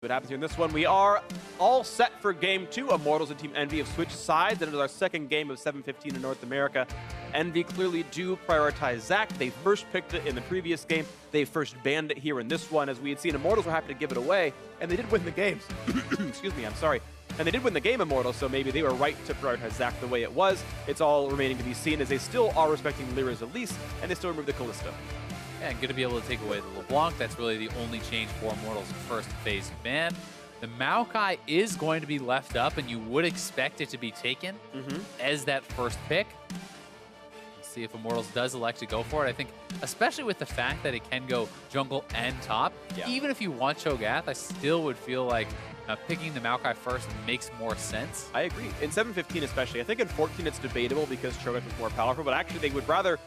What happens here in this one, we are all set for game 2. Immortals and Team EnVy have switched sides, and it is our second game of 7:15 in North America. EnVy clearly do prioritize Zac. They first picked it in the previous game. They first banned it here in this one. As we had seen, Immortals were happy to give it away, and they did win the games. Excuse me, I'm sorry. And they did win the game, Immortals, so maybe they were right to prioritize Zac the way it was. It's all remaining to be seen, as they still are respecting LirA's Elise, and they still remove the Kalista. Yeah, and good to be able to take away the LeBlanc. That's really the only change for Immortals' first phase ban. The Maokai is going to be left up, and you would expect it to be taken as that first pick. Let's see if Immortals does elect to go for it. I think, especially with the fact that it can go jungle and top, even if you want Cho'Gath, I still would feel like picking the Maokai first makes more sense. I agree. In 7:15 especially. I think in 14 it's debatable because Cho'Gath is more powerful, but actually they would rather...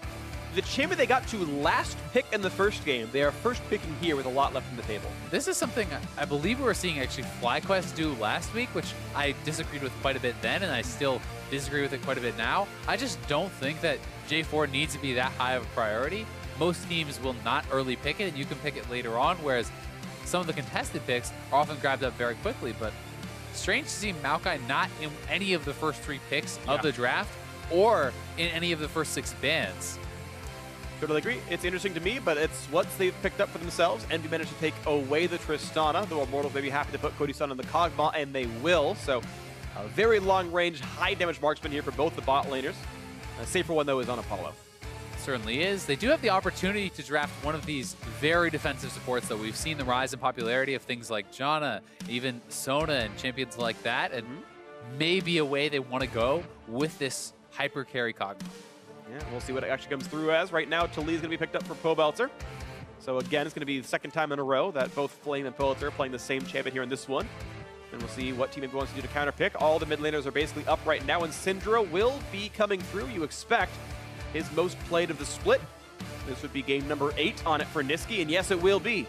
The champion they got to last pick in the first game, they are first picking here with a lot left on the table. This is something I believe we were seeing actually FlyQuest do last week, which I disagreed with quite a bit then, and I still disagree with it quite a bit now. I just don't think that J4 needs to be that high of a priority. Most teams will not early pick it, and you can pick it later on, whereas some of the contested picks are often grabbed up very quickly. But strange to see Maokai not in any of the first 3 picks of the draft or in any of the first 6 bans. Totally agree. It's interesting to me, but it's what they've picked up for themselves. EnVy managed to take away the Tristana, though Immortals may be happy to put Cody Sun on the Kog'Maw, and they will. So a very long-range, high-damage marksman here for both the bot laners. A safer one, though, is on Apollo. Certainly is. They do have the opportunity to draft one of these very defensive supports, though. We've seen the rise in popularity of things like Janna, even Sona, and champions like that, and maybe a way they want to go with this hyper-carry Kog'Maw. Yeah, we'll see what it actually comes through as. Right now, Taliyah is going to be picked up for Pobelter. So again, it's going to be the second time in a row that both Flame and Pobelter are playing the same champion here in this one. And we'll see what Team EnVy wants to do to counterpick. All the mid laners are basically up right now, and Syndra will be coming through. You expect his most played of the split. This would be game number 8 on it for Nisqy, and yes, it will be.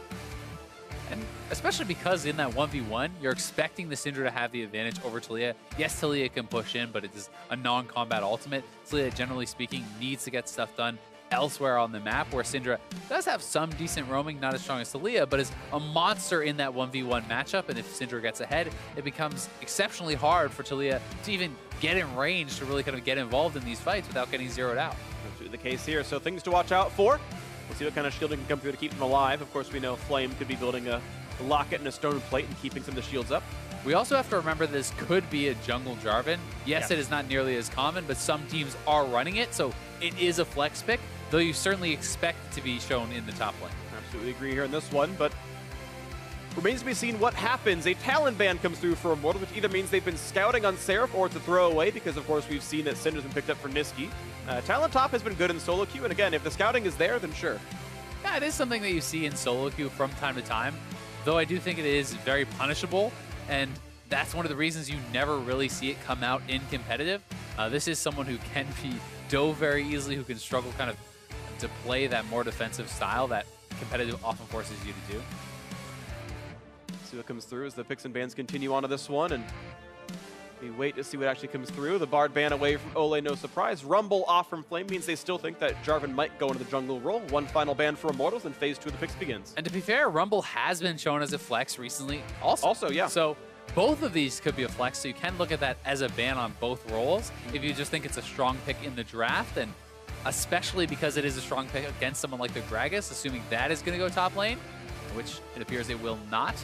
And especially because in that 1v1, you're expecting the Syndra to have the advantage over Taliyah. Yes, Taliyah can push in, but it is a non-combat ultimate. Taliyah, generally speaking, needs to get stuff done elsewhere on the map, where Syndra does have some decent roaming, not as strong as Taliyah, but is a monster in that 1v1 matchup. And if Syndra gets ahead, it becomes exceptionally hard for Taliyah to even get in range to really kind of get involved in these fights without getting zeroed out. That's the case here, so things to watch out for. We'll see what kind of shielding can come through to keep them alive. Of course, we know Flame could be building a locket and a stone plate and keeping some of the shields up. We also have to remember this could be a jungle Jarvan. Yes, it is not nearly as common, but some teams are running it, so it is a flex pick, though you certainly expect it to be shown in the top lane. Absolutely agree here in this one, but remains to be seen what happens. A talent ban comes through for Immortals, which either means they've been scouting on Seraph or it's a throwaway, because of course we've seen that Syndra's been picked up for Nisqy. Talent top has been good in solo queue, and again, if the scouting is there, then sure. Yeah, it is something that you see in solo queue from time to time, though I do think it is very punishable, and that's one of the reasons you never really see it come out in competitive. This is someone who can be dove very easily, who can struggle kind of to play that more defensive style that competitive often forces you to do. See what comes through as the picks and bans continue onto this one, and we wait to see what actually comes through. The Bard ban away from Olleh, no surprise. Rumble off from Flame means they still think that Jarvan might go into the jungle role. One final ban for Immortals, and phase 2 of the picks begins. And to be fair, Rumble has been shown as a flex recently also. Yeah. So both of these could be a flex, so you can look at that as a ban on both roles if you just think it's a strong pick in the draft, and especially because it is a strong pick against someone like the Gragas, assuming that is going to go top lane, which it appears it will not.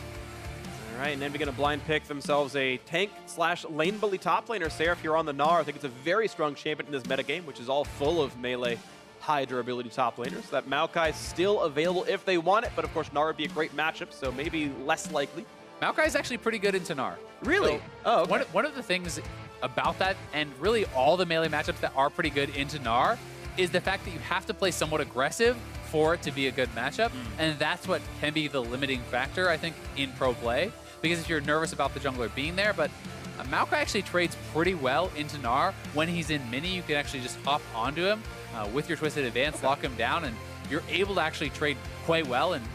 All right, and then we're going to blind pick themselves a tank/lane bully top laner. Seraph here on the Gnar. I think it's a very strong champion in this metagame, which is all full of melee, high durability top laners. That Maokai is still available if they want it, but of course Gnar would be a great matchup, so maybe less likely. Maokai is actually pretty good into Gnar. Really? So oh, okay. One of the things about that, and really all the melee matchups that are pretty good into Gnar, is the fact that you have to play somewhat aggressive for it to be a good matchup, and that's what can be the limiting factor, I think, in pro play. Because if you're nervous about the jungler being there, but Maokai actually trades pretty well into Gnar. When he's in mini, you can actually just hop onto him with your Twisted Advance, lock him down, and you're able to actually trade quite well and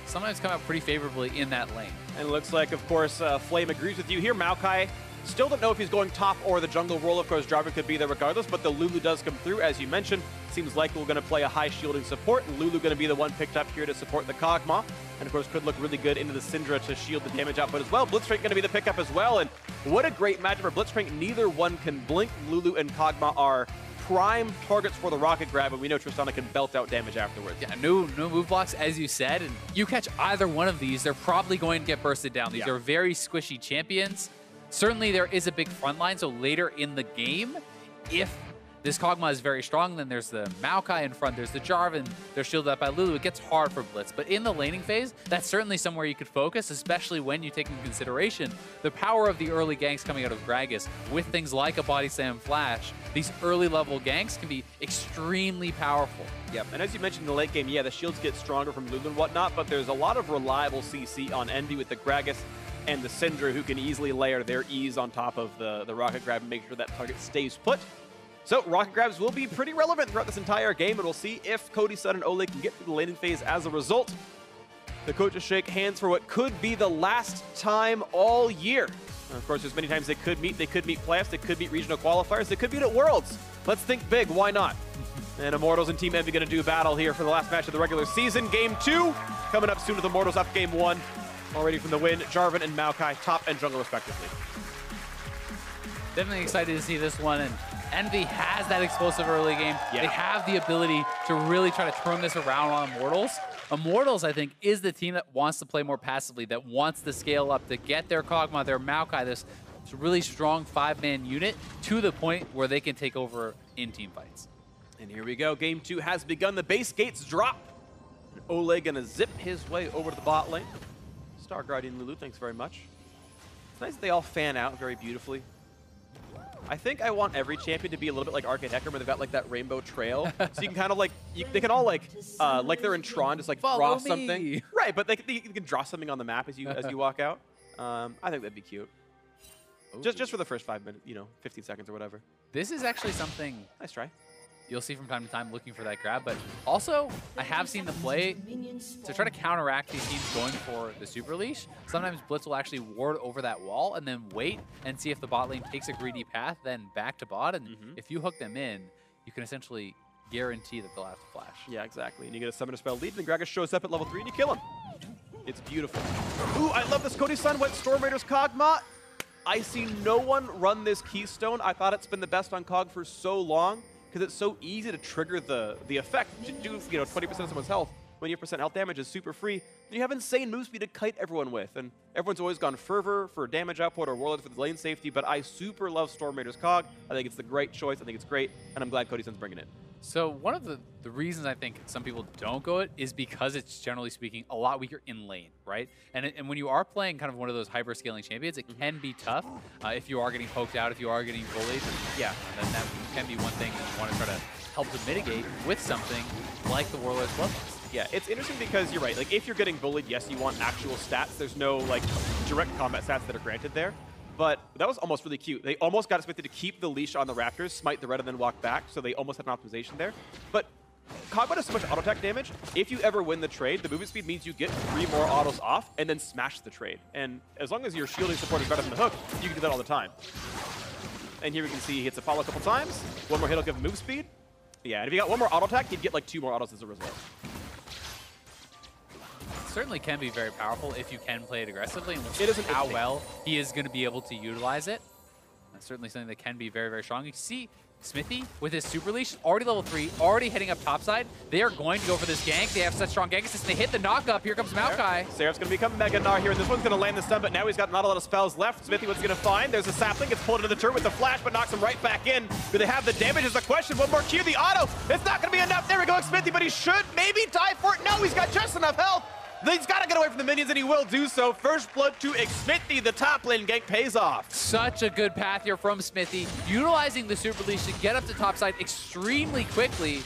sometimes come out pretty favorably in that lane. And it looks like, of course, Flame agrees with you here. Maokai Still don't know if he's going top or the jungle role. Of course, Jarvan could be there regardless, but the Lulu does come through, as you mentioned. Seems like we're going to play a high shielding support. Lulu going to be the one picked up here to support the Kog'Maw. And of course, could look really good into the Syndra to shield the damage output as well. Blitzcrank going to be the pickup as well. And what a great matchup for Blitzcrank. Neither one can blink. Lulu and Kog'Maw are prime targets for the rocket grab, and we know Tristana can belt out damage afterwards. Yeah, no move blocks, as you said, and you catch either one of these, they're probably going to get bursted down. These are very squishy champions. Certainly there is a big front line, so later in the game, if this Kog'Maw is very strong, then there's the Maokai in front, there's the Jarvan, they're shielded up by Lulu. It gets hard for Blitz, but in the laning phase, that's certainly somewhere you could focus, especially when you take into consideration the power of the early ganks coming out of Gragas. With things like a Body Slam Flash, these early level ganks can be extremely powerful. Yep, and as you mentioned in the late game, yeah, the shields get stronger from Lulu and whatnot, but there's a lot of reliable CC on Envy with the Gragas and the Syndra, who can easily layer their ease on top of the rocket grab and make sure that target stays put. So rocket grabs will be pretty relevant throughout this entire game, and we'll see if Cody Sun and Olleh can get through the laning phase as a result. The coaches shake hands for what could be the last time all year. And of course, there's many times they could meet. They could meet playoffs, they could meet regional qualifiers, they could meet at Worlds. Let's think big, why not? And Immortals and Team EnVy going to do battle here for the last match of the regular season. Game 2 coming up soon with Immortals up Game 1. Already from the win, Jarvan and Maokai, top and jungle respectively. Definitely excited to see this one, and EnVy has that explosive early game. Yeah. They have the ability to really try to turn this around on Immortals. Immortals, I think, is the team that wants to play more passively, that wants to scale up, to get their Kog'Maw, their Maokai, this really strong 5-man unit to the point where they can take over in team fights. And here we go, Game 2 has begun. The base gates drop. And Olleh gonna zip his way over to the bot lane. Star Guardian Lulu, thanks very much. It's nice that they all fan out very beautifully. I think I want every champion to be a little bit like Arcade Hecker, where they've got like that rainbow trail. So you can kind of like, they can all like they're in Tron, just like draw something. Right, but you can draw something on the map as you walk out. I think that'd be cute. Ooh. Just for the first 5 minutes, 15 seconds or whatever. This is actually something nice try. You'll see from time to time looking for that grab, but also I have seen the play to try to counteract these teams going for the super leash. Sometimes Blitz will actually ward over that wall and then wait and see if the bot lane takes a greedy path, then back to bot, and if you hook them in, you can essentially guarantee that they'll have to flash. Yeah, exactly. And you get a Summoner Spell lead, and Gragas shows up at level 3 and you kill him. It's beautiful. Ooh, I love this. Cody Sun went Storm Raiders Kog'Maw. I see no one run this Keystone. I thought it's been the best on Kog for so long, because it's so easy to trigger the effect to do 20% of someone's health when your percent health damage is super free. And you have insane move speed to kite everyone with, and everyone's always gone Fervor for damage output or Warlord for the lane safety, but I super love Storm Raiders Kog. I think it's the great choice. I think it's great, and I'm glad Cody Sun's bringing it. So one of the reasons I think some people don't go it is because it's, generally speaking, a lot weaker in lane, right? And when you are playing kind of one of those hyper-scaling champions, it can be tough if you are getting poked out, if you are getting bullied. Yeah, then that can be one thing that you want to try to help to mitigate with something like the Warlord's Bloodlust. Yeah, it's interesting because you're right. Like, if you're getting bullied, yes, you want actual stats. There's no, like, direct combat stats that are granted there. But that was almost really cute. They almost got Xmithie to keep the leash on the Raptors, smite the red, and then walk back, so they almost had an optimization there. But Kog'Maw does so much auto-attack damage. If you ever win the trade, the movement speed means you get 3 more autos off and then smash the trade. And as long as your shielding support is better than the hook, you can do that all the time. And here we can see he hits Apollo a couple times. One more hit will give him move speed. Yeah, and if you got 1 more auto-attack, he'd get like 2 more autos as a result. Certainly can be very powerful if you can play it aggressively, and it isn't how well he is going to be able to utilize it. That's certainly something that can be very, very strong. You see Xmithie with his super leash, already level 3, already heading up topside. They are going to go for this gank. They have such strong gank assist. They hit the knock-up. Here comes Maokai. Seraph's going to become Mega Gnar here, and this one's going to land the stun, but now he's got not a lot of spells left. Xmithie, what's he going to find? There's a sapling, gets pulled into the turret with the flash, but knocks him right back in. Do they have the damage is the question. One more Q, the auto. It's not going to be enough. There we go, Xmithie, but he should maybe die for it. No, he's got just enough health. He's got to get away from the minions, and he will do so. First blood to Xmithie. The top lane gank pays off. Such a good path here from Xmithie, utilizing the super leash to get up to topside extremely quickly.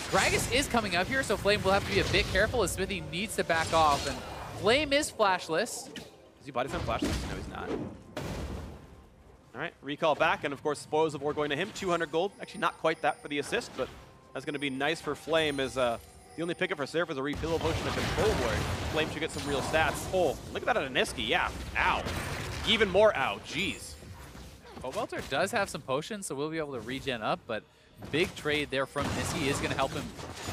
Gragas is coming up here, so Flame will have to be a bit careful as Xmithie needs to back off. And Flame is flashless. Is he body slam flashless? No, he's not. All right, recall back, and of course, Spoils of War going to him. 200 gold. Actually, not quite that for the assist, but that's going to be nice for Flame as the only pickup for Seraph is a refill potion of Control Ward. Flame should get some real stats. Oh, look at that at a Nisqy. Yeah. Ow. Even more ow. Jeez. Pobelter does have some potions, so we'll be able to regen up, but big trade there from Nisqy is going to help him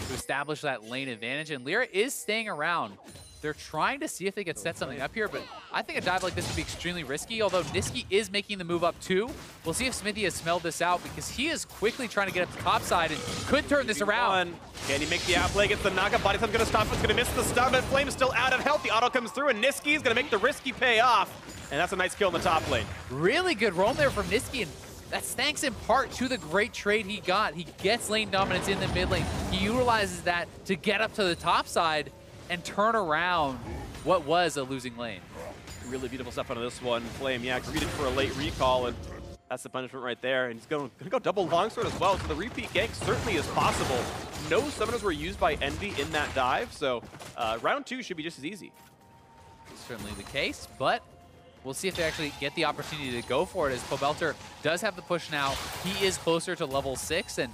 to establish that lane advantage, and LirA is staying around. They're trying to see if they could set something up here, but I think a dive like this would be extremely risky, although Nisqy is making the move up too. We'll see if Xmithie has smelled this out because he is quickly trying to get up to top side and could turn this around. Can he make the outplay? Gets the knockup. Body Slam's going to stop. It's going to miss the stun, but Flame's still out of health. The auto comes through, and Nisqy is going to make the risky pay off. And that's a nice kill in the top lane. Really good roam there from Nisqy, and that's thanks in part to the great trade he got. He gets lane dominance in the mid lane. He utilizes that to get up to the top side and turn around what was a losing lane. Really beautiful stuff out of this one. Flame, yeah, greeted for a late recall, and that's the punishment right there. And he's going to go double longsword as well, so the repeat gank certainly is possible. No summoners were used by Envy in that dive, so round 2 should be just as easy. Certainly the case, but we'll see if they actually get the opportunity to go for it, as Pobelter does have the push now. He is closer to level 6, and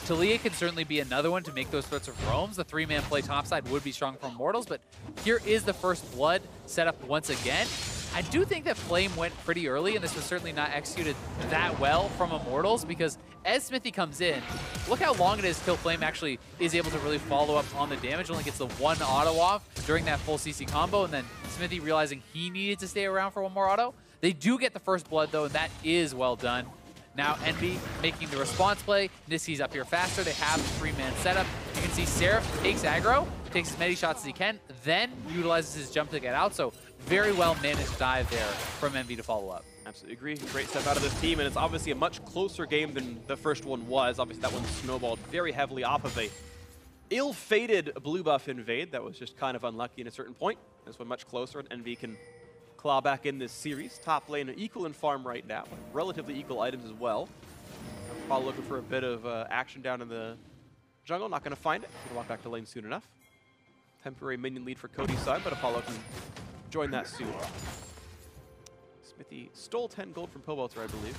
Taliyah can certainly be another one to make those sorts of roams. The 3-man play topside would be strong from Immortals, but here is the first blood set up once again. I do think that Flame went pretty early, and this was certainly not executed that well from Immortals, because as Xmithie comes in, look how long it is till Flame actually is able to really follow up on the damage. Only gets the one auto off during that full CC combo, and then Xmithie realizing he needed to stay around for one more auto. They do get the first blood, though, and that is well done. Now Envy making the response play. Nisqy's up here faster. They have the 3-man setup. You can see Seraph takes aggro, takes as many shots as he can, then utilizes his jump to get out. So very well managed dive there from Envy to follow up. Absolutely agree. Great step out of this team, and it's obviously a much closer game than the first one was. Obviously that one snowballed very heavily off of a ill-fated blue buff invade that was just kind of unlucky at a certain point. This one much closer, and Envy can claw back in this series. Top lane equal in farm right now, relatively equal items as well. Apollo looking for a bit of action down in the jungle, not going to find it. Going to walk back to lane soon enough. Temporary minion lead for Cody Sun, but Apollo can join that soon. Xmithie stole 10 gold from Pobelter, I believe.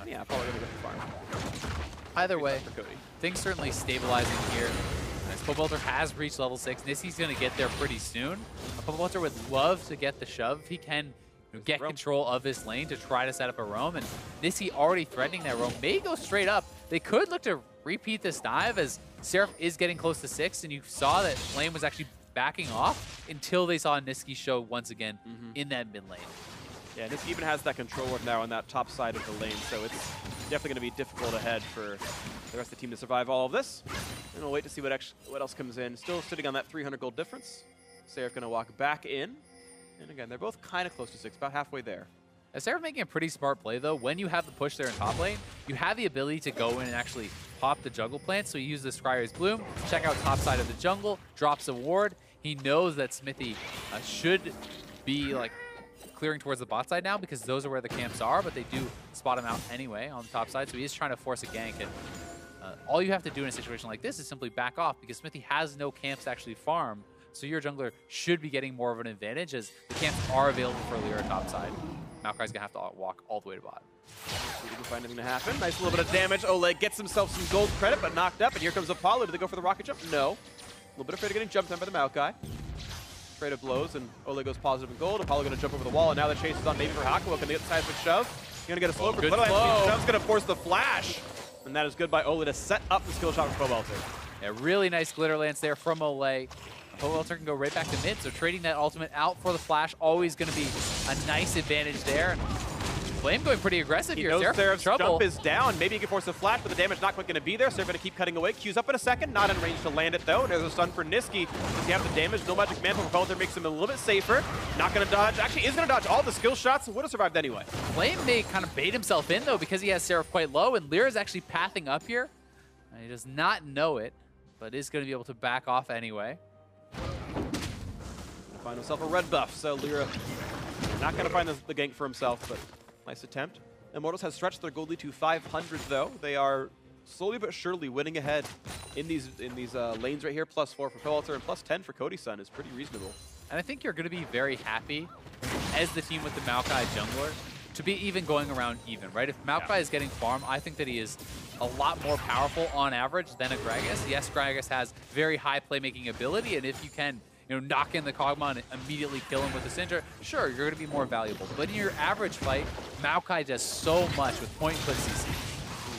Yeah, Apollo going to go for farm. Either way, things certainly stabilizing here. As Pobelter has reached level 6, Nisqy's going to get there pretty soon. Pobelter would love to get the shove. He can get control of his lane to try to set up a roam, and Nisqy already threatening that roam may go straight up. They could look to repeat this dive, as Seraph is getting close to 6, and you saw that Flame was actually backing off until they saw Nisqy show once again in that mid lane. Yeah, Nisqy even has that control work now on that top side of the lane, so it's definitely going to be difficult ahead for the rest of the team to survive all of this. And we'll wait to see what else comes in. Still sitting on that 300 gold difference. Seraph going to walk back in. And again, they're both kind of close to 6, about halfway there. Seraph making a pretty smart play, though. When you have the push there in top lane, you have the ability to go in and actually pop the jungle plant. So you use the Scryer's Bloom, check out top side of the jungle, drops a ward. He knows that Xmithie should be like clearing towards the bot side now, because those are where the camps are, but they do spot him out anyway on the top side. So he is trying to force a gank, and all you have to do in a situation like this is simply back off, because Xmithie has no camps to actually farm. So your jungler should be getting more of an advantage, as the camps are available for LirA top side. Maokai's gonna have to walk all the way to bot. We can find anything to happen. Nice little bit of damage. Olleh gets himself some gold credit, but knocked up. And here comes Apollo. Do they go for the rocket jump? No. A little bit afraid of getting jumped on by the Maokai. Afraid of blows, and Olleh goes positive in gold. Apollo gonna jump over the wall, and now the chase is on maybe for Hakuho. Can they get the seismic shove? You're gonna get a slow for Shove's gonna force the flash. And that is good by Olleh to set up the skill shot for Pobelter. Yeah, really nice glitter lance there from Olleh. Pobelter can go right back to mid, so trading that ultimate out for the flash, always going to be a nice advantage there. Flame going pretty aggressive here. Seraph's jump is down. Maybe he can force a flash, but the damage not quite going to be there. Seraph going to keep cutting away. Q's up in a second. Not in range to land it, though. There's a stun for Nisqy. Does he have the damage? No magic mantle for Pobelter makes him a little bit safer. Not going to dodge. Actually, is going to dodge all the skill shots. Would have survived anyway. Flame may kind of bait himself in, though, because he has Seraph quite low, and LirA is actually pathing up here. He does not know it, but is going to be able to back off anyway. Find himself a red buff, so LirA not going to find the gank for himself, but nice attempt. Immortals has stretched their gold lead to 500, though. They are slowly but surely winning ahead in these lanes right here. +4 for Pobelter and +10 for Cody Sun is pretty reasonable. And I think you're going to be very happy as the team with the Maokai jungler to be even going around even, right? If Maokai is getting farm, I think that he is a lot more powerful on average than a Gragas. Yes, Gragas has very high playmaking ability, and if you can knock in the Kog'Maw and immediately kill him with the Syndra, sure, you're going to be more valuable. But in your average fight, Maokai does so much with point-and-click CC.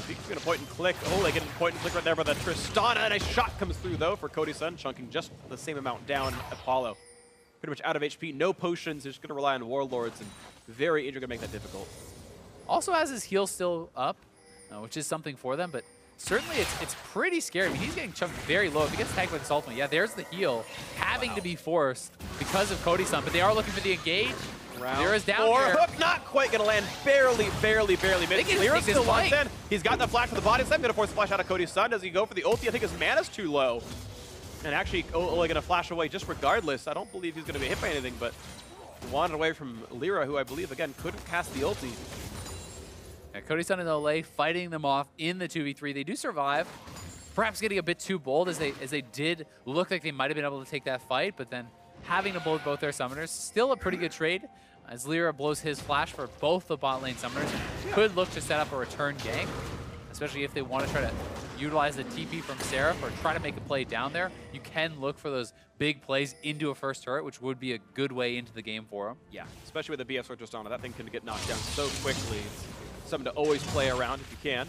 He's going to point and click. Olleh getting point and click right there by the Tristana. And a shot comes through, though, for Cody Sun, chunking just the same amount down Apollo. Pretty much out of HP, no potions. They're just going to rely on Warlords, and very injured, going to make that difficult. Also has his heal still up, which is something for them, but certainly it's pretty scary. I mean, he's getting chunked very low. If he gets tagged with his ultimate, yeah, there's the heal having to be forced because of Cody Sun, but they are looking for the engage. LirA's down here. Hook not quite going to land. Barely missed. LirA still locked in. He's got the flash for the body slam. Going to force the flash out of Cody Sun. Does he go for the ulti? I think his mana's too low. And actually, Olleh going to flash away just regardless. I don't believe he's going to be hit by anything, but wandered away from LirA, who I believe, again, couldn't cast the ulti. Yeah, Cody Sun and Olleh fighting them off in the 2v3. They do survive. Perhaps getting a bit too bold as they did look like they might have been able to take that fight, but then having to both their summoners. Still a pretty good trade as LirA blows his flash for both the bot lane summoners. Could look to set up a return gank, especially if they want to try to utilize the TP from Seraph or try to make a play down there. You can look for those big plays into a first turret, which would be a good way into the game for them. Yeah, especially with the BF Sword Tristana. That thing can get knocked down so quickly. It's something to always play around if you can.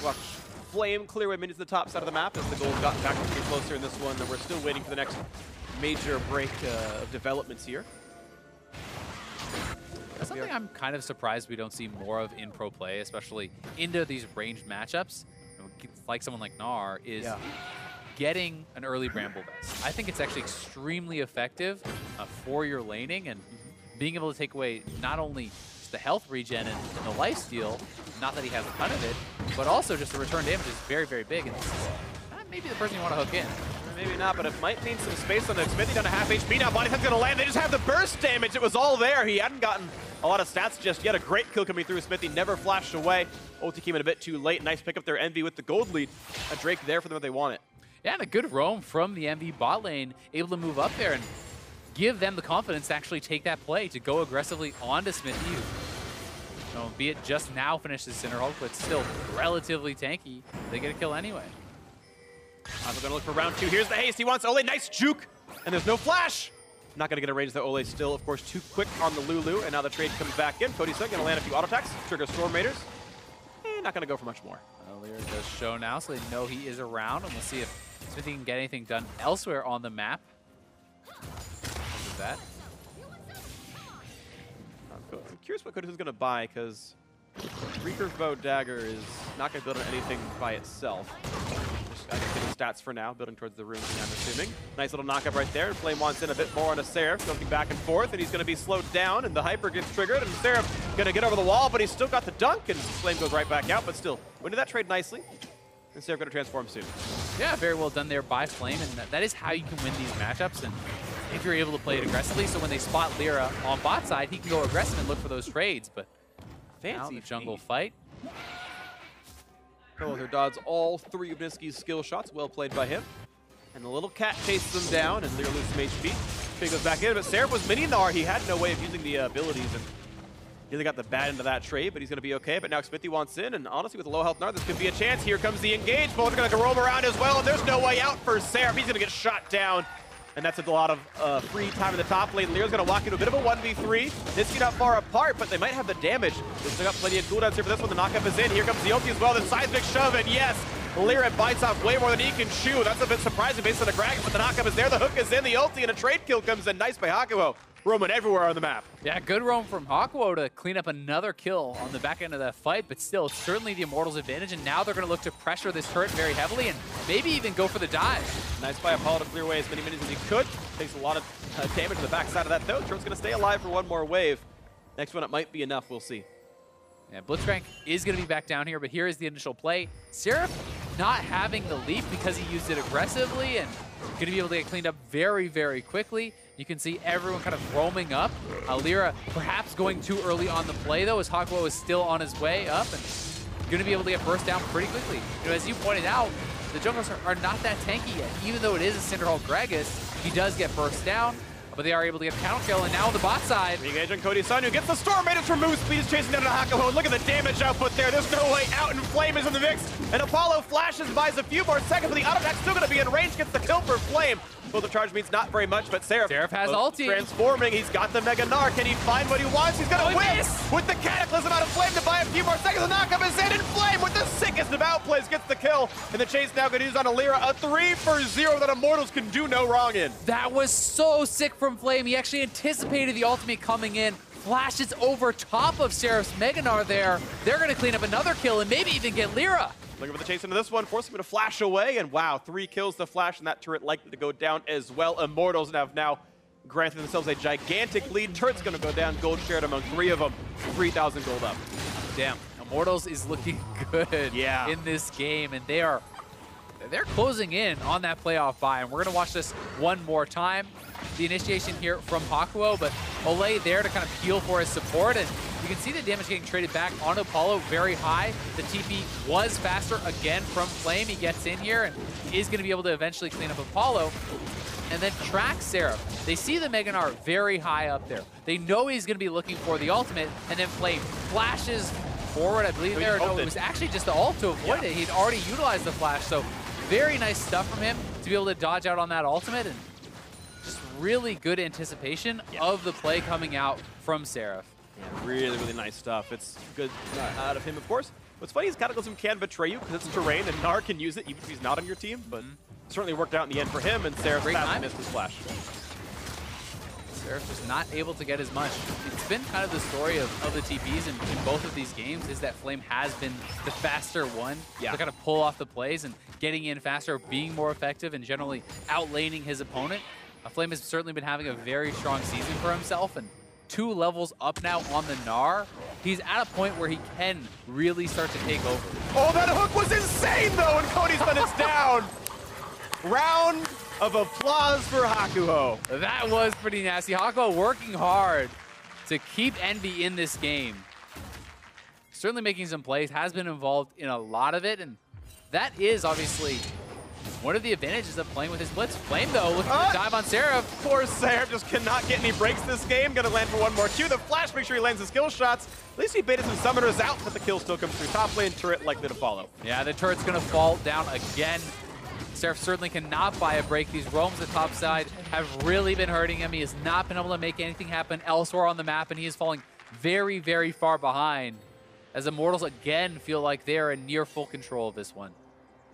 Watch Flame clear away minions to the top side of the map as the gold got back pretty close here in this one. And we're still waiting for the next major break of developments here. That's something I'm kind of surprised we don't see more of in pro play, especially into these ranged matchups. Like someone like Gnar is getting an early Bramble Vest. I think it's actually extremely effective for your laning and being able to take away not only just the health regen and the lifesteal, not that he has a ton of it, but also just the return damage is very, very big. And this is maybe the person you want to hook in. Maybe not, but it might mean some space on the Xmithie down to half HP now. Body Attack's going to land. They just have the burst damage. It was all there. He hadn't gotten a lot of stats just yet. A great kill coming through. Xmithie never flashed away. Ulti came in a bit too late. Nice pick up their Envy with the gold lead. A Drake there for them if they want it. Yeah, and a good roam from the Envy bot lane, able to move up there and give them the confidence to actually take that play, to go aggressively onto Xmithie. Be it just now finishes Center Hulk, but still relatively tanky. They get a kill anyway. We're gonna look for round two. Here's the haste. He wants Olleh. Nice juke. And there's no flash. Not gonna get a range though. Olleh still, of course, too quick on the Lulu. And now the trade comes back in. Cody Sun gonna land a few auto attacks. Trigger Storm Raiders. Not gonna go for much more. LirA does show now, so they know he is around. And we'll see if Xmithie can get anything done elsewhere on the map. Look at that. I'm curious what Cody Sun's gonna buy, because Recurve Bow Dagger is not gonna build on anything by itself. I can get his stats for now, building towards the room, I'm assuming. Nice little knockup right there. Flame wants in a bit more on a Seraph, jumping back and forth, and he's going to be slowed down, and the Hyper gets triggered, and Seraph going to get over the wall, but he's still got the dunk, and Flame goes right back out, but still, winning that trade nicely, and Seraph going to transform soon. Yeah, very well done there by Flame, and that is how you can win these matchups, and if you're able to play it aggressively, so when they spot LirA on bot side, he can go aggressive and look for those trades, but now the jungle fight. Pobelter dodges all three of Nisqy's skill shots. Well played by him. And the little cat chases them down, and LirA loses some HP. Phreak goes back in, but Seraph was mini Gnar. He had no way of using the abilities, and he really got the bad end of that trade, but he's going to be okay. But now Xmithie wants in, and honestly, with a low health Gnar, this could be a chance. Here comes the engage. Pobelter's going to roam around as well, and there's no way out for Seraph. He's going to get shot down. And that's a lot of free time in the top lane. LirA's going to walk into a bit of a 1v3. Nisqy not far apart, but they might have the damage. They've still got plenty of cooldowns here for this one. The knockup is in. Here comes the ulti as well. The seismic shove, and yes, LirA bites off way more than he can chew. That's a bit surprising based on the Gragas, but the knockup is there. The hook is in. The ulti and a trade kill comes in. Nice by Hakuho. Roaming everywhere on the map. Yeah, good roam from Hakuho to clean up another kill on the back end of that fight, but still, it's certainly the Immortals' advantage, and now they're going to look to pressure this turret very heavily and maybe even go for the dive. Nice by Apollo to clear away as many minions as he could. Takes a lot of damage to the backside of that, though. Turret's going to stay alive for one more wave. Next one, it might be enough. We'll see. Yeah, Blitzcrank is going to be back down here, but here is the initial play. Seraph not having the leap because he used it aggressively and going to be able to get cleaned up very, very quickly. You can see everyone kind of roaming up. LirA perhaps going too early on the play, though, as Hakuho is still on his way up and going to be able to get burst down pretty quickly. As you pointed out, the junglers are not that tanky yet. Even though it is a Cinder Hulk Gragas, he does get burst down, but they are able to get counter kill, and now on the bot side. Re-engage on Cody Sun, who gets the Storm Raiders from Moose. Speed is chasing down to Hakuho. Look at the damage output there. There's no way out, and Flame is in the mix. And Apollo flashes, buys a few more seconds, but the auto attack's still going to be in range, gets the kill for Flame. Build of charge means not very much, but Seraph has ulti. Transforming, he's got the Mega Gnar. Can he find what he wants? He's gonna win with the Cataclysm out of Flame to buy a few more seconds. The knock-up is in, and Flame with the sickest of outplays gets the kill. And the chase now gonna use on a LirA, a 3-for-0 that Immortals can do no wrong in. That was so sick from Flame. He actually anticipated the ultimate coming in. Flashes over top of Seraph's Mega Gnar there. They're gonna clean up another kill and maybe even get LirA. Looking for the chase into this one, forcing him to flash away, and wow, 3 kills to flash, and that turret likely to go down as well. Immortals have now granted themselves a gigantic lead. Turret's gonna go down, gold shared among 3 of them, 3,000 gold up. Damn, Immortals is looking good in this game, and they're closing in on that playoff bye, and we're gonna watch this one more time. The initiation here from Hakuho, but Olleh there to kind of heal for his support, and you can see the damage getting traded back on Apollo very high. The TP was faster again from Flame. He gets in here and is going to be able to eventually clean up Apollo and then track Seraph. They see the Mega Gnar very high up there. They know he's going to be looking for the ultimate, and then Flame flashes forward, I believe there. No, it was actually just the ult to avoid it. He'd already utilized the flash, so very nice stuff from him to be able to dodge out on that ultimate, and just really good anticipation of the play coming out from Seraph. Yeah, really, really nice stuff. It's good out of him, of course. What's funny is Cataclysm can betray you because it's terrain, and Gnar can use it even if he's not on your team, but certainly worked out in the end for him, and Seraph missed his flash. Seraph just not able to get as much. It's been kind of the story of the TPs in both of these games, is that Flame has been the faster one to kind of pull off the plays and getting in faster, being more effective, and generally outlaning his opponent. Flame has certainly been having a very strong season for himself, and 2 levels up now on the Gnar. He's at a point where he can really start to take over. Oh, that hook was insane, though, and Cody's when it's down. Round of applause for Hakuho. That was pretty nasty. Hakuho working hard to keep Envy in this game. Certainly making some plays, has been involved in a lot of it, and that is obviously one of the advantages of playing with his Blitz. Flame, though, looking to dive on Seraph. Poor Seraph just cannot get any breaks this game. Gonna land for one more Q. The flash, make sure he lands the skill shots. At least he baited some summoners out, but the kill still comes through top lane. Turret likely to follow. Yeah, the turret's gonna fall down again. Seraph certainly cannot buy a break. These roams at top side have really been hurting him. He has not been able to make anything happen elsewhere on the map, and he is falling very, very far behind, as Immortals again feel like they are in near full control of this one.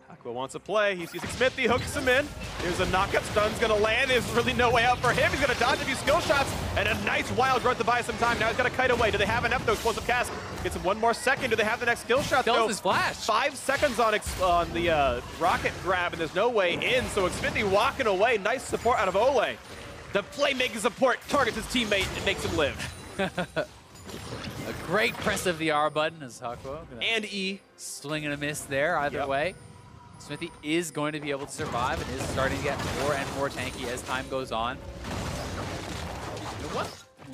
Hakuho wants a play. He sees Xmithie, hooks him in. Here's a knockup. Stun's gonna land. There's really no way out for him. He's gonna dodge a few skill shots and a nice wild growth to buy some time. Now he's got to kite away. Do they have enough though? Explosive cast gets him one more second. Do they have the next skill shot though? Kills his flash. 5 seconds on the rocket grab, and there's no way in. So Xmithie walking away. Nice support out of Olleh. The playmaking support targets his teammate and makes him live. A great press of the R button as Hakuho. And E. Swing and a miss there either way. Xmithie is going to be able to survive and is starting to get more and more tanky as time goes on. One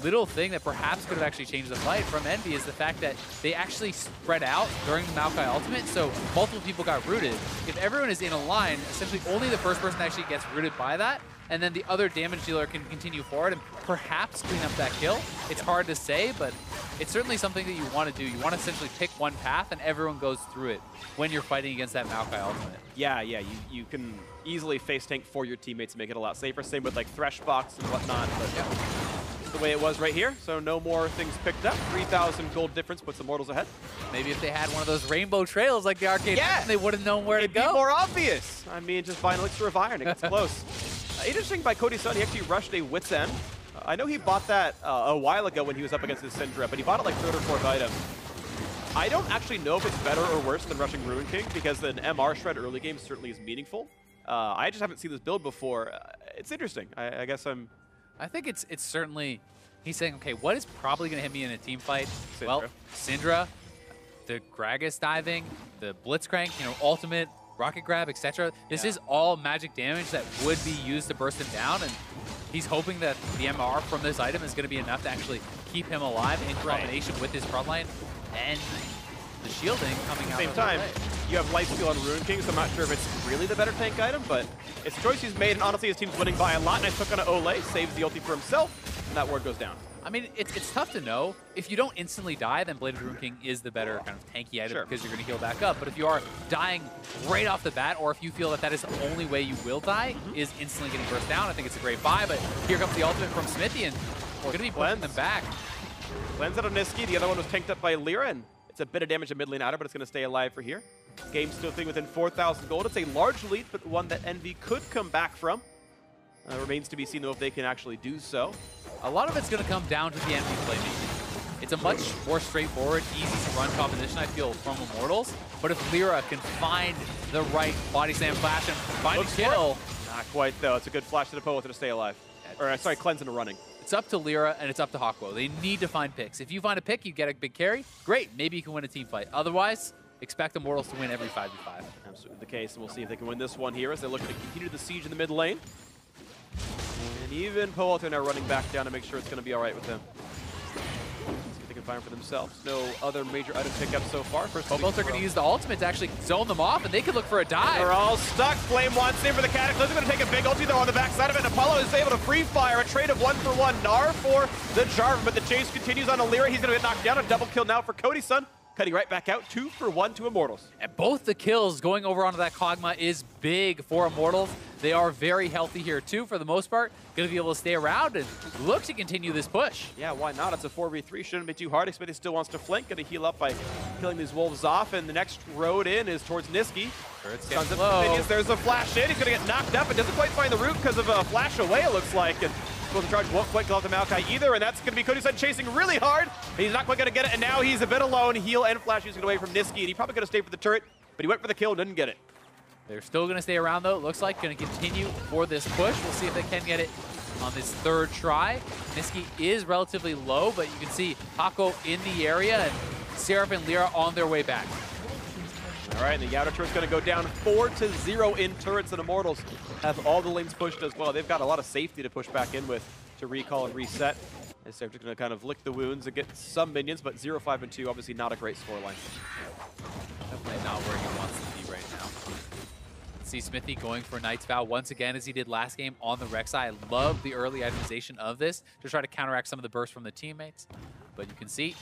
little thing that perhaps could have actually changed the fight from Envy is the fact that they actually spread out during the Maokai ultimate, so multiple people got rooted. If everyone is in a line, essentially only the first person actually gets rooted by that, and then the other damage dealer can continue forward and perhaps clean up that kill. It's hard to say, but it's certainly something that you want to do. You want to essentially pick one path and everyone goes through it when you're fighting against that Maokai ultimate. Yeah, you can easily face tank for your teammates to make it a lot safer. Same with like Thresh Box and whatnot, but the way it was right here, so no more things picked up. 3,000 gold difference puts Immortals ahead. Maybe if they had one of those rainbow trails like the arcade, they would have known where to go. It'd be more obvious. I mean, just buy an Elixir of Iron, it gets close. Interesting by Cody Sun, he actually rushed a Wit's End. I know he bought that a while ago when he was up against his Syndra, but he bought it like 3rd or 4th item. I don't actually know if it's better or worse than rushing Ruin King, because an MR shred early game certainly is meaningful. I just haven't seen this build before. It's interesting. I guess I think it's certainly, he's saying, okay, what is probably going to hit me in a team fight? Syndra. Well, Syndra, the Gragas diving, the Blitzcrank, ultimate, rocket grab, etc. This is all magic damage that would be used to burst him down, and he's hoping that the MR from this item is going to be enough to actually keep him alive in combination with his frontline and the shielding coming out. At the same time, you have Lifesteal on Ruin King, so I'm not sure if it's really the better tank item, but it's a choice he's made, and honestly his team's winning by a lot. Nice hook on Olleh, saves the ulti for himself, and that ward goes down. I mean, it's tough to know. If you don't instantly die, then Blade of the Ruined King is the better kind of tanky item because you're going to heal back up. But if you are dying right off the bat, or if you feel that that is the only way you will die, is instantly getting burst down, I think it's a great buy. But here comes the ultimate from Xmithie, and we're going to be pushing them back. Cleanse out of Nisqy. The other one was tanked up by LirA, and it's a bit of damage to mid lane outer, but it's going to stay alive for here. Game still thing within 4,000 gold. It's a large lead, but one that Envy could come back from. Remains to be seen, though, if they can actually do so. A lot of it's going to come down to the Envy playmaking. It's a much more straightforward, easy-to-run composition, I feel, from Immortals. But if LirA can find the right body slam flash and find a kill... Not quite, though. It's a good flash to the Pobelter to stay alive. Or, sorry, cleanse into running. It's up to LirA and it's up to Hakuho. They need to find picks. If you find a pick, you get a big carry. Great, maybe you can win a team fight. Otherwise, expect Immortals to win every 5v5. Absolutely the case, and we'll see if they can win this one here as they look to continue the siege in the mid lane. And even Pobelter now running back down to make sure it's going to be all right with them. See if they can find for themselves. No other major item pickups so far. First, Pobelter going to use the ultimate to actually zone them off, and they could look for a dive. They're all stuck. Flame wants in for the Cataclysm. Going to take a big ulti though on the backside of it. And Apollo is able to free fire a trade of 1-for-1. Gnar for the Jarvan, but the chase continues on LirA. He's going to get knocked down. A double kill now for Cody Sun. Cutting right back out, 2-for-1 to Immortals. And both the kills going over onto that Kog'Maw is big for Immortals. They are very healthy here too, for the most part. Going to be able to stay around and look to continue this push. Yeah, why not? It's a 4v3. Shouldn't be too hard. Xmithie still wants to flank. Going to heal up by killing these wolves off. And the next road in is towards Nisqy. There's a flash in. He's going to get knocked up. It doesn't quite find the root because of a flash away, it looks like. And the charge won't quite go off the Maokai either, and that's going to be Cody Sun chasing really hard. He's not quite going to get it, and now he's a bit alone. Heal and flash using away from Nisqy, and he probably could have stayed for the turret, but he went for the kill and didn't get it. They're still going to stay around, though. It looks like going to continue for this push. We'll see if they can get it on this third try. Nisqy is relatively low, but you can see Hakuho in the area, and Seraph and LirA on their way back. All right, and the outer turret's going to go down 4-0 in turrets, and Immortals have all the lanes pushed as well. They've got a lot of safety to push back in with to recall and reset. As they're just going to kind of lick the wounds and get some minions, but 0-5-2, obviously not a great scoreline. Definitely not where he wants to be right now. See Xmithie going for Knight's Vow once again as he did last game on the Rek'Sai. I love the early itemization of this to try to counteract some of the bursts from the teammates. But you can see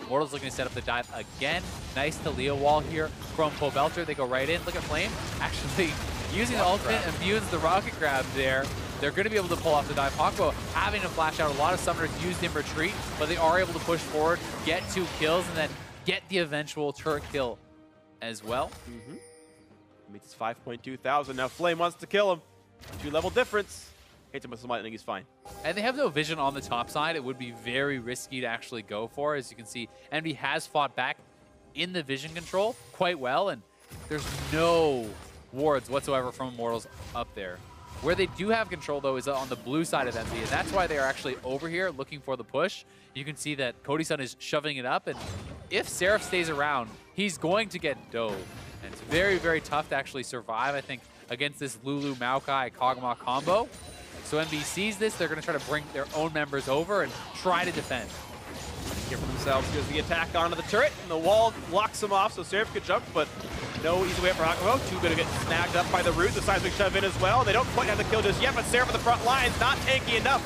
Immortals looking to set up the dive again. Nice Taliyah wall here from Pobelter. They go right in. Look at Flame actually using the ultimate and views the rocket grab there. They're going to be able to pull off the dive. Hakuho having to flash out. A lot of summoners used him retreat, but they are able to push forward, get 2 kills, and then get the eventual turret kill as well. Meets 5.2 thousand. Now Flame wants to kill him. 2-level difference. Hates him with some lightning, he's fine. And they have no vision on the top side. It would be very risky to actually go for. As you can see, Envy has fought back in the vision control quite well, and there's no wards whatsoever from Immortals up there. Where they do have control, though, is on the blue side of Envy, and that's why they are actually over here looking for the push. You can see that Cody Sun is shoving it up, and if Seraph stays around, he's going to get dove. And it's very, very tough to actually survive, I think, against this Lulu, Maokai, Kog'Maw combo. So Envy sees this, they're going to try to bring their own members over and try to defend. Here for themselves. Here's the attack onto the turret, and the wall blocks them off, so Seraph could jump, but no easy way up for Hakuho. 2 going to get snagged up by the root. The seismic shove in as well. They don't quite have the kill just yet, but Seraph at the front lines, not tanky enough.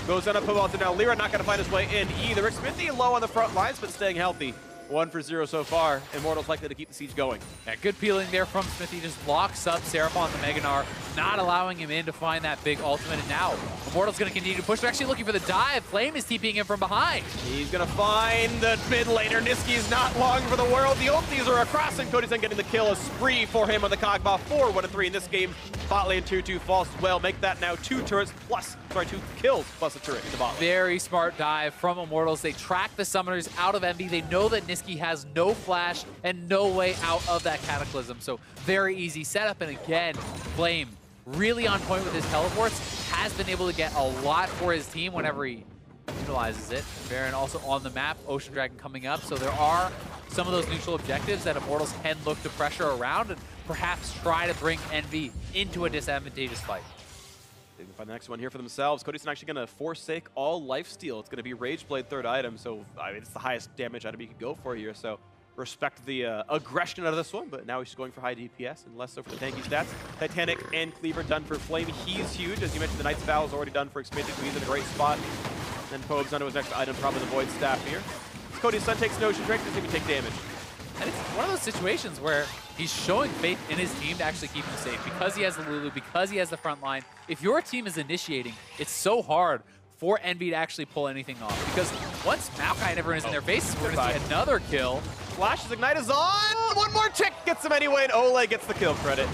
Goes on a Pobelter now. LirA not going to find his way in either. Xmithie low on the front lines, but staying healthy. 1-for-0 so far. Immortals likely to keep the siege going. Yeah, good peeling there from Xmithie. Just locks up Seraph on the Mega Gnar, not allowing him in to find that big ultimate. And now Immortals going to continue to push. They're actually looking for the dive. Flame is TPing him from behind. He's going to find the mid laner. Nisqy is not long for the world. The ultis are across, and Cody Sun getting the kill. A spree for him on the Kog'Maw. 4-1-3 in this game. Bot lane 2-2 falls as well. Make that now 2 turrets plus, 2 kills plus a turret in the bot lane. Very smart dive from Immortals. They track the summoners out of Envy. They know that Nisqy has no flash and no way out of that Cataclysm. So very easy setup. And again, Flame really on point with his teleports. Has been able to get a lot for his team whenever he utilizes it. Baron also on the map. Ocean Dragon coming up. So there are some of those neutral objectives that Immortals can look to pressure around and perhaps try to bring Envy into a disadvantageous fight. They can find the next one here for themselves. Cody Sun actually going to forsake all lifesteal. It's going to be Rageblade 3rd item, so I mean, it's the highest damage item you could go for here. So respect the aggression out of this one, but now he's going for high DPS and less so for the tanky stats. Titanic and Cleaver done for Flame. He's huge. As you mentioned, the Knight's Vow is already done for Xmithie, so he's in a great spot. Then Pobes onto his next item, probably the Void Staff here. Cody Sun takes Notion Drake, doesn't even take damage. And it's one of those situations where he's showing faith in his team to actually keep him safe. Because he has the Lulu, because he has the front line, if your team is initiating, it's so hard for EnVy to actually pull anything off. Because once Maokai and everyone is in their faces, we're going to see another kill. Flash's Ignite is on! One more tick gets him anyway, and Olleh gets the kill credit.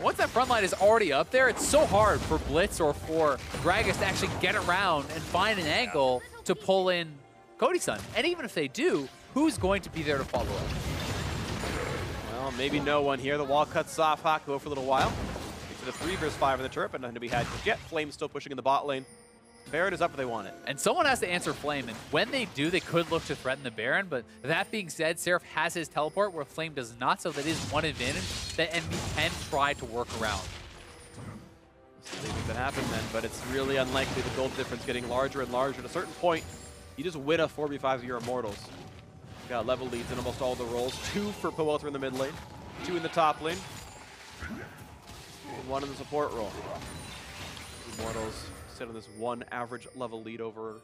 Once that front line is already up there, it's so hard for Blitz or for Gragas to actually get around and find an angle to pull in Cody Sun. And even if they do, who's going to be there to follow up? Well, maybe no one here. The wall cuts off Hakuho for a little while. To the 3 versus 5 in the turret, but nothing to be had just yet. Flame still pushing in the bot lane. Baron is up if they want it. And someone has to answer Flame, and when they do, they could look to threaten the Baron, but that being said, Seraph has his teleport where Flame does not, so that is one advantage that EnVy can try to work around. So they make that happen then, but it's really unlikely. The gold difference getting larger and larger. At a certain point, you just win a 4v5 of your Immortals. You got level leads in almost all the roles. 2 for Pobelter in the mid lane, 2 in the top lane, and 1 in the support role. Immortals sit on this 1 average level lead over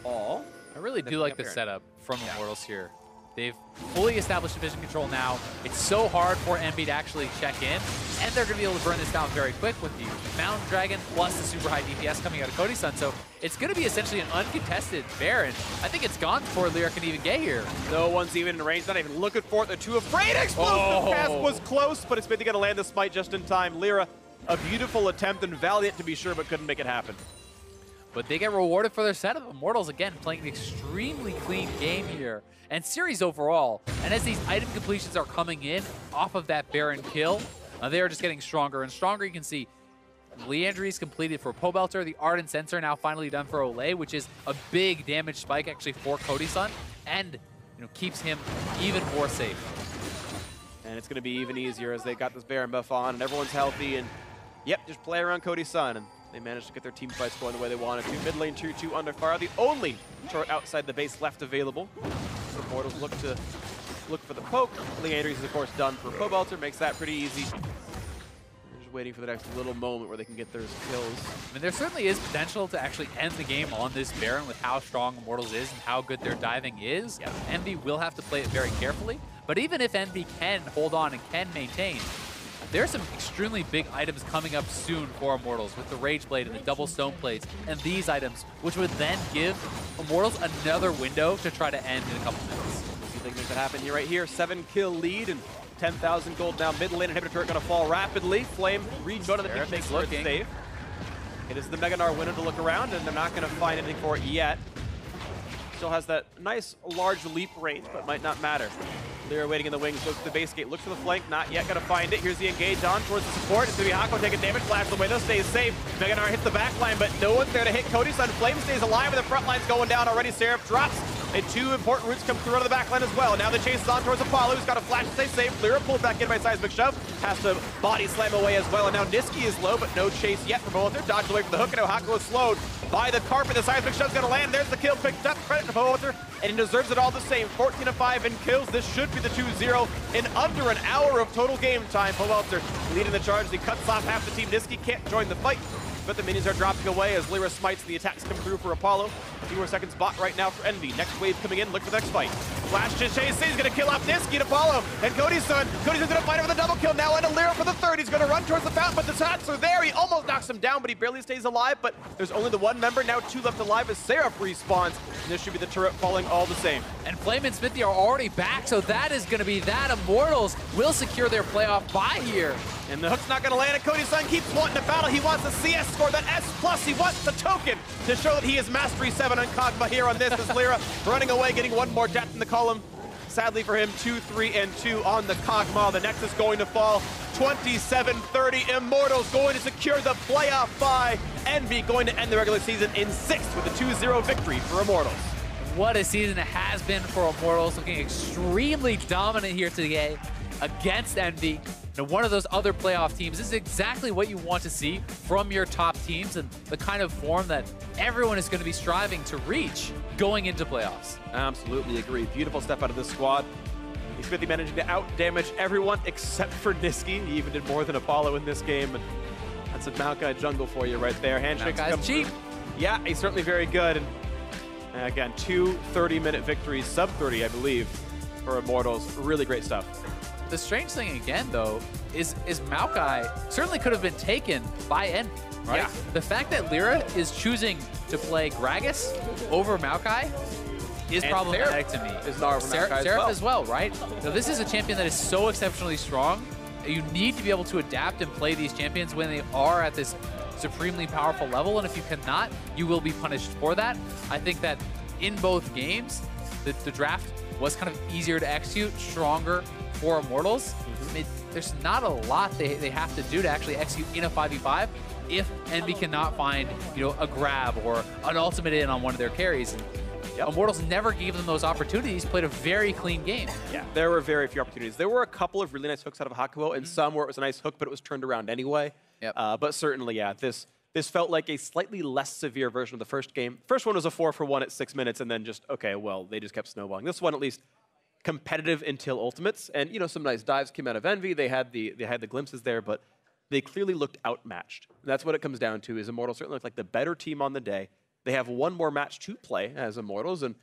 all. I really do like the setup from Immortals here. They've fully established division control now. It's so hard for EnVy to actually check in, and they're going to be able to burn this down very quick with the Mountain Dragon plus the super high DPS coming out of Cody Sun. So it's going to be essentially an uncontested Baron. I think it's gone before LirA can even get here. No one's even in range, not even looking for it. They're too afraid. Explosive cast was close, but Xmithie going to land the smite just in time. LirA, a beautiful attempt and valiant to be sure, but couldn't make it happen. But they get rewarded for their setup. Immortals, again, playing an extremely clean game here. And series overall. And as these item completions are coming in off of that Baron kill, they are just getting stronger and stronger. You can see Leandry's completed for Pobelter. The Ardent Sensor now finally done for Olleh, which is a big damage spike actually for Cody Sun. And keeps him even more safe. And it's going to be even easier as they got this Baron buff on and everyone's healthy. And yep, just play around Cody Sun. And they managed to get their team fights going the way they wanted to. Mid lane 2-2 under fire. The only turret outside the base left available. The Immortals look for the poke. Leandry's is of course done for Pobelter. Makes that pretty easy. They're just waiting for the next little moment where they can get their kills. I mean, there certainly is potential to actually end the game on this Baron with how strong Immortals is and how good their diving is. Yeah. EnVy will have to play it very carefully. But even if EnVy can hold on and can maintain, there's some extremely big items coming up soon for Immortals with the Rage Blade and the double Stone Plates and these items, which would then give Immortals another window to try to end in a couple minutes. See if they can make that happen here, right here. 7-kill lead and 10,000 gold now. Mid lane inhibitor turret going to fall rapidly. Flame rejoin on the pink makes it safe. It is the Mega Gnar window to look around, and they're not going to find anything for it yet. Still has that nice large leap range, but might not matter. LirA waiting in the wings, goes to the base gate, looks for the flank, not yet gonna find it. Here's the engage on towards the support. It's gonna be Hakuho taking damage, flash the window, stays safe. Mega Gnar hits the back line, but no one's there to hit Cody Sun. Flame stays alive, and the front line's going down already. Seraph drops, and 2 important roots come through out of the back line as well. Now the chase is on towards Apollo, who's got a flash to stay safe. LirA pulled back in by Seismic Shove, has to body slam away as well, and now Nisqy is low, but no chase yet for Pobelter. Dodged away from the hook, and now Hakuho is slowed by the carpet. The Seismic Shove's gonna land. There's the kill picked up. Credit to Pobelter, and he deserves it all the same. 14-5 in kills. This should be the 2-0 in under an hour of total game time. Pobelter leading the charge. He cuts off half the team. Nisqy can't join the fight, but the minions are dropping away as LirA smites. The attacks come through for Apollo. 2 more seconds bot right now for EnVy. Next wave coming in. Look for the next fight. Flash to chase. He's going to kill off Nisqy to Apollo. And Cody Sun. Cody Sun's going to fight over the double kill now. And a LirA for the third. He's going to run towards the fountain, but the shots are there. He almost knocks him down, but he barely stays alive. But there's only the 1 member. Now 2 left alive as Seraph respawns. And this should be the turret falling all the same. And Flame and Xmithie are already back, so that is going to be that. Immortals will secure their playoff bye here. And the hook's not going to land, and Cody Sun keeps wanting to battle. He wants the CS score, that S+. He wants the token to show that he is Mastery 7 on Kog'Maw here on this as LirA running away, getting 1 more death in the column. Sadly for him, 2-3-2 on the Kog'Maw. The Nexus going to fall 27-30. Immortals going to secure the playoff bye. EnVy going to end the regular season in 6th with a 2-0 victory for Immortals. What a season it has been for Immortals, looking extremely dominant here today against EnVy. One of those other playoff teams. This is exactly what you want to see from your top teams and the kind of form that everyone is going to be striving to reach going into playoffs. Absolutely agree. Beautiful step out of this squad. Xmithie managing to out-damage everyone except for Nisqy. He even did more than Apollo in this game. And that's a Maokai jungle for you right there. Handshakes come cheap. Yeah, he's certainly very good. And And again, 2 30-minute victories, sub 30, I believe, for Immortals. Really great stuff. The strange thing again, though, is Maokai certainly could have been taken by Envy, right? Yeah. The fact that LirA is choosing to play Gragas over Maokai is problematic to me. Is Gnar over Maokai Seraph as well, right? So this is a champion that is so exceptionally strong. You need to be able to adapt and play these champions when they are at this supremely powerful level, and if you cannot, you will be punished for that. I think that in both games, the draft was kind of easier to execute, stronger for Immortals. I mean, there's not a lot they have to do to actually execute in a 5v5 if Envy cannot find, you know, a grab or an ultimate in on one of their carries. And Immortals never gave them those opportunities, played a very clean game. Yeah, there were very few opportunities. There were a couple of really nice hooks out of Hakuho, and some where it was a nice hook, but it was turned around anyway. Yep. But certainly, yeah, this felt like a slightly less severe version of the first game. First one was a 4-for-1 at 6 minutes, and then just, okay, well, they just kept snowballing. This one, at least, competitive until ultimates, and you know, some nice dives came out of Envy. They had the glimpses there, but they clearly looked outmatched. And that's what it comes down to. Is Immortals certainly looked like the better team on the day. They have one more match to play as Immortals, and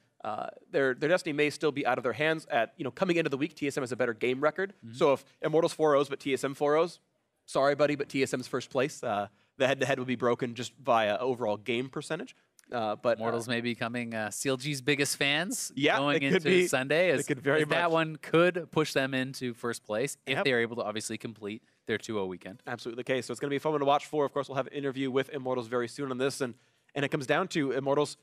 their destiny may still be out of their hands. At coming into the week, TSM has a better game record. So if Immortals 4-0s but TSM 4-0s, sorry buddy, but TSM's first place. The head-to-head would be broken just via overall game percentage. But Immortals may be becoming CLG's biggest fans it going could into be. Sunday. It could very much. That one could push them into first place if they are able to obviously complete their 2-0 weekend. Absolutely the case. So it's going to be a fun one to watch for. Of course, we'll have an interview with Immortals very soon on this. And it comes down to Immortals,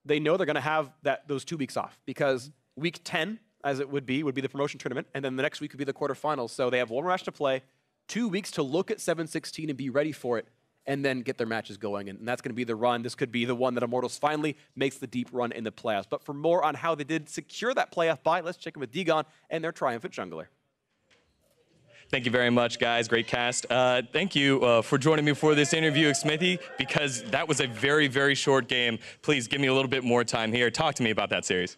they know they're going to have those 2 weeks off because week 10, as it would be the promotion tournament, and then the next week would be the quarterfinals. So they have one more match to play, 2 weeks to look at 7-16 and be ready for it, and then get their matches going. And that's going to be the run. This could be the one that Immortals finally makes the deep run in the playoffs. But for more on how they did secure that playoff bye, let's check in with D-Gon and their triumphant jungler. Thank you very much, guys. Great cast. Thank you for joining me for this interview, Xmithie, because that was a very, very short game. Please give me a little bit more time here. Talk to me about that series.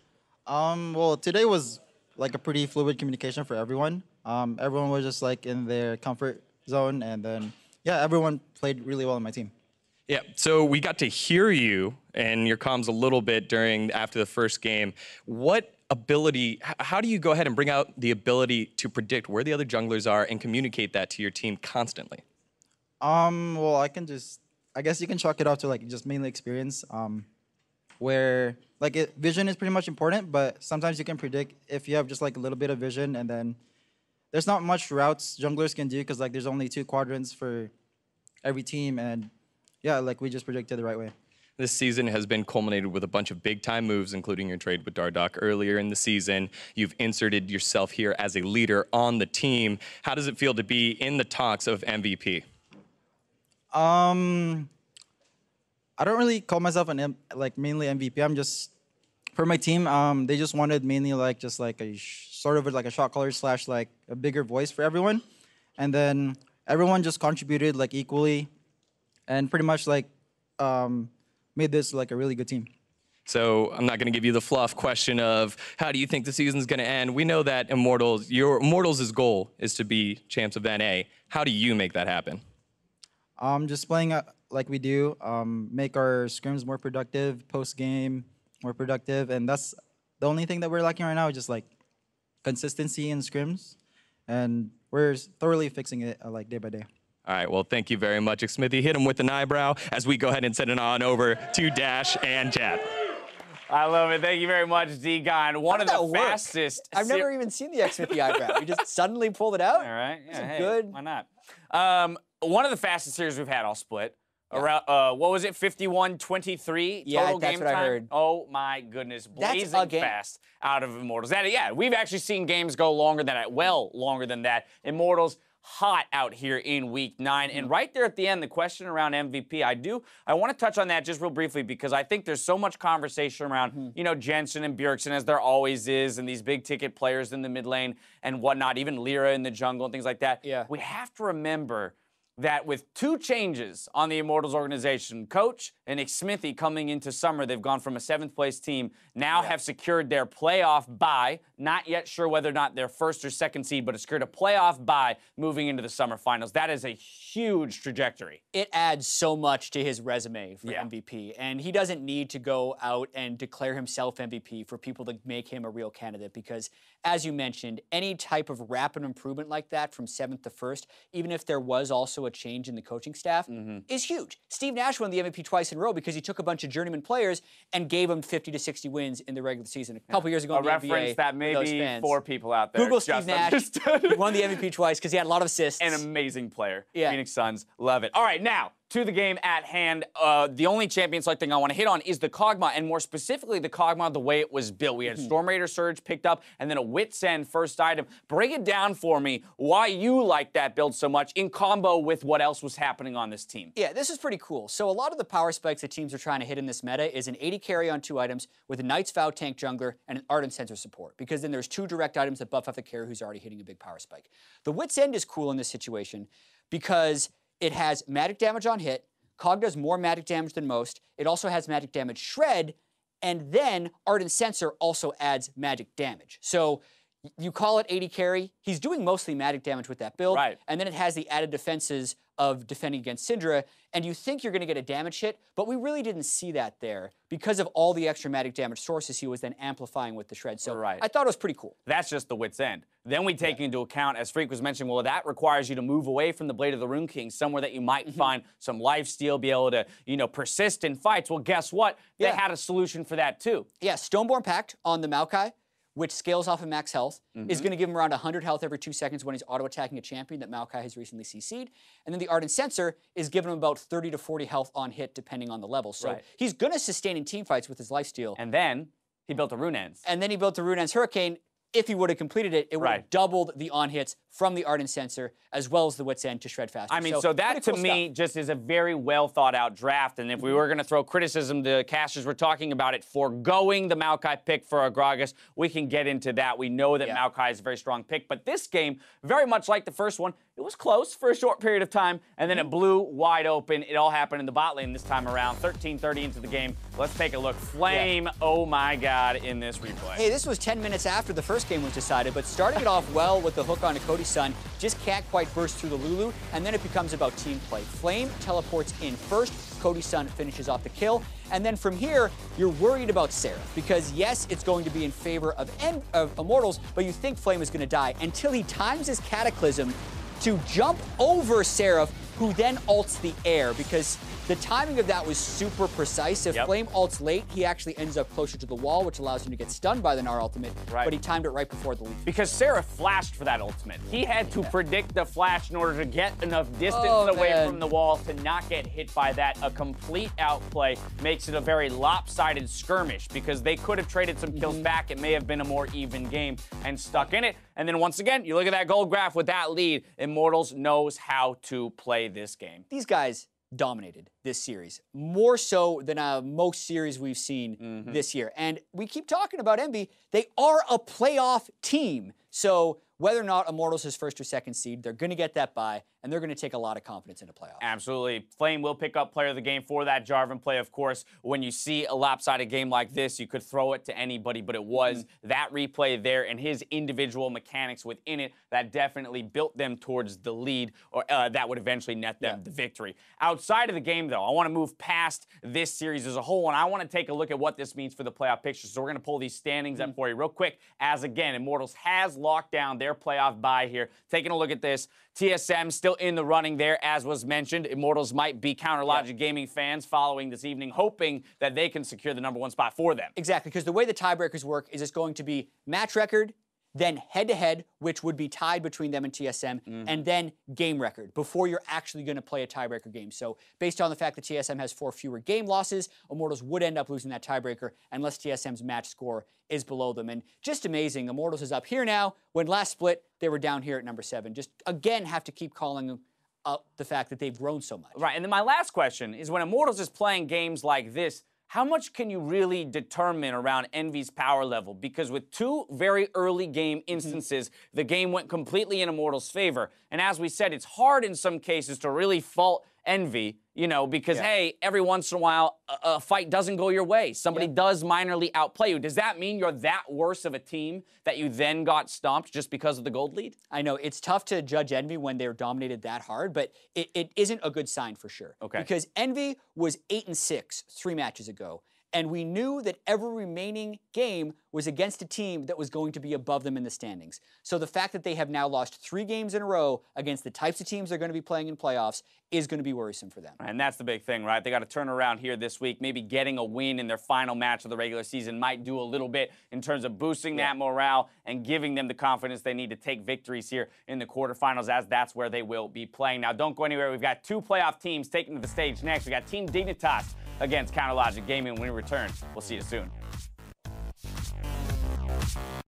Well, today was like a pretty fluid communication for everyone. Everyone was just like in their comfort zone, and then, yeah, everyone played really well on my team. Yeah, so we got to hear you and your comms a little bit after the first game. What ability, how do you go ahead and bring out the ability to predict where the other junglers are and communicate that to your team constantly? Well, I guess you can chalk it up to like just mainly experience, where like vision is pretty much important, but sometimes you can predict if you have just like a little bit of vision, and then there's not much routes junglers can do because like there's only 2 quadrants for every team, and yeah, like we just predicted the right way. This season has been culminated with a bunch of big-time moves, including your trade with Dardoch earlier in the season. You've inserted yourself here as a leader on the team. How does it feel to be in the talks of MVP? I don't really call myself mainly MVP. I'm just, for my team, they just wanted mainly like just like a sort of like a shot caller / like a bigger voice for everyone. And then everyone just contributed like equally and pretty much like made this like a really good team. So I'm not going to give you the fluff question of how do you think the season's going to end. We know that your Immortals' goal is to be champs of NA. How do you make that happen? Just playing like we do, make our scrims more productive, post-game more productive, and that's the only thing that we're lacking right now, is just like consistency in scrims, and we're thoroughly fixing it like day by day. All right, well, thank you very much, Xmithie. Hit him with an eyebrow as we go ahead and send it on over to Dash and Chad. I love it. Thank you very much, D-Gon. One of the fastest. I've never even seen the Xmithie eyebrow. You just suddenly pulled it out? All right. Yeah, hey, good. Why not? One of the fastest series we've had all split. Yeah. Around, what was it, 51-23 yeah, total that's game what time? I heard. Oh, my goodness. Blazing fast out of Immortals. Yeah, we've actually seen games go longer than that, well longer than that. Immortals hot out here in week 9. And right there at the end, the question around MVP, I want to touch on that just real briefly because I think there's so much conversation around, you know, Jensen and Bjergsen, as there always is, and these big ticket players in the mid lane and whatnot, even LirA in the jungle and things like that. Yeah. We have to remember that with 2 changes on the Immortals organization, Coach and Xmithie coming into Summer, they've gone from a 7th place team, now have secured their playoff bye. Not yet sure whether or not they're 1st or 2nd seed, but it's secured a playoff bye moving into the Summer Finals. That is a huge trajectory. It adds so much to his resume for MVP, and he doesn't need to go out and declare himself MVP for people to make him a real candidate because, as you mentioned, any type of rapid improvement like that from 7th to 1st, even if there was also a change in the coaching staff, is huge. Steve Nash won the MVP twice in a row because he took a bunch of journeyman players and gave them 50 to 60 wins in the regular season. A couple years ago in the reference NBA, that maybe 4 people out there Google just Steve Nash. He won the MVP twice because he had a lot of assists. An amazing player. Phoenix Suns, love it. All right, now, to the game at hand, the only champion select thing I want to hit on is the Kog'Maw, and more specifically the Kog'Maw, the way it was built. We had Storm Raider Surge picked up, and then a Wit's End first item. Break it down for me why you like that build so much in combo with what else was happening on this team. Yeah, this is pretty cool. So a lot of the power spikes that teams are trying to hit in this meta is an 80 carry on 2 items with a Knight's Vow tank jungler and an Ardent Sensor support, because then there's 2 direct items that buff up the carry who's already hitting a big power spike. The Wit's End is cool in this situation because it has magic damage on hit, Kog does more magic damage than most. It also has magic damage shred, and then Ardent Sensor also adds magic damage. So you call it 80 carry. He's doing mostly magic damage with that build. Right. And then it has the added defenses of defending against Syndra, and you think you're going to get a damage hit, but we really didn't see that there because of all the extra magic damage sources he was then amplifying with the shred. So I thought it was pretty cool. That's just the Wit's End. Then we take into account, as Phreak was mentioning, well, that requires you to move away from the Blade of the Rune King, somewhere that you might find some lifesteal, be able to, persist in fights. Well, guess what? They had a solution for that too. Yeah, Stoneborn Pact on the Maokai, which scales off of max health, is going to give him around 100 health every 2 seconds when he's auto-attacking a champion that Maokai has recently CC'd. And then the Ardent Sensor is giving him about 30 to 40 health on hit, depending on the level. So he's going to sustain in team fights with his lifesteal. And then he built a Rune Ends. And then he built the Rune Ends Hurricane. If he would have completed it, it would have doubled the on-hits from the Ardent Sensor, as well as the Wit's End to shred faster. I mean, so that to me just is a very well-thought-out draft, and if we were going to throw criticism, the casters were talking about it foregoing the Maokai pick for a Gragas. We can get into that. We know that Maokai is a very strong pick, but this game, very much like the first one, it was close for a short period of time, and then it blew wide open. It all happened in the bot lane this time around. 13:30 into the game. Let's take a look. Flame, oh my God, in this replay. Hey, this was 10 minutes after the first game was decided, but starting it off well with the hook on to Cody Sun, just can't quite burst through the Lulu, and then it becomes about team play. Flame teleports in first, Cody Sun finishes off the kill, and then from here, you're worried about Seraph, because yes, it's going to be in favor of Immortals, but you think Flame is going to die until he times his Cataclysm to jump over Seraph, who then ults the air, because the timing of that was super precise. If Flame ults late, he actually ends up closer to the wall, which allows him to get stunned by the Gnar ultimate, but he timed it right before the leap. Because Seraph flashed for that ultimate. He had to predict the flash in order to get enough distance away from the wall to not get hit by that. A complete outplay makes it a very lopsided skirmish, because they could have traded some kills back. It may have been a more even game and stuck in it. And then once again, you look at that gold graph with that lead, Immortals knows how to play this game. These guys dominated this series, more so than most series we've seen this year. And we keep talking about Envy. They are a playoff team. So whether or not Immortals is first or second seed, they're going to get that bye, and they're going to take a lot of confidence into playoffs. Absolutely. Flame will pick up player of the game for that Jarvan play, of course. When you see a lopsided game like this, you could throw it to anybody, but it was that replay there and his individual mechanics within it that definitely built them towards the lead, or that would eventually net them the victory. Outside of the game, though, I want to move past this series as a whole, and I want to take a look at what this means for the playoff picture. So we're going to pull these standings up for you real quick, as again, Immortals has locked down their playoff bye here. Taking a look at this, TSM still in the running there, as was mentioned. Immortals might be Counter Logic Gaming fans following this evening, hoping that they can secure the #1 spot for them. Exactly, because the way the tiebreakers work is it's going to be match record, then head-to-head, which would be tied between them and TSM, and then game record, before you're actually going to play a tiebreaker game. So based on the fact that TSM has 4 fewer game losses, Immortals would end up losing that tiebreaker unless TSM's match score is below them. And just amazing, Immortals is up here now. When last split, they were down here at #7. Just, again, have to keep calling up the fact that they've grown so much. Right, and then my last question is, when Immortals is playing games like this, how much can you really determine around Envy's power level? Because with 2 very early game instances, the game went completely in Immortals' favor. And as we said, it's hard in some cases to really fault Envy, you know, because, hey, every once in a while, a fight doesn't go your way. Somebody does minorly outplay you. Does that mean you're that worse of a team that you then got stomped just because of the gold lead? I know, it's tough to judge Envy when they're dominated that hard, but it isn't a good sign for sure. Okay. Because Envy was 8-6 3 matches ago. And we knew that every remaining game was against a team that was going to be above them in the standings. So the fact that they have now lost 3 games in a row against the types of teams they're going to be playing in playoffs is going to be worrisome for them. And that's the big thing, right? They got to turn around here this week. Maybe getting a win in their final match of the regular season might do a little bit in terms of boosting that morale and giving them the confidence they need to take victories here in the quarterfinals, as that's where they will be playing. Now, don't go anywhere. We've got 2 playoff teams taking to the stage next. We got Team Dignitas against Counterlogic Gaming. When we return, we'll see you soon.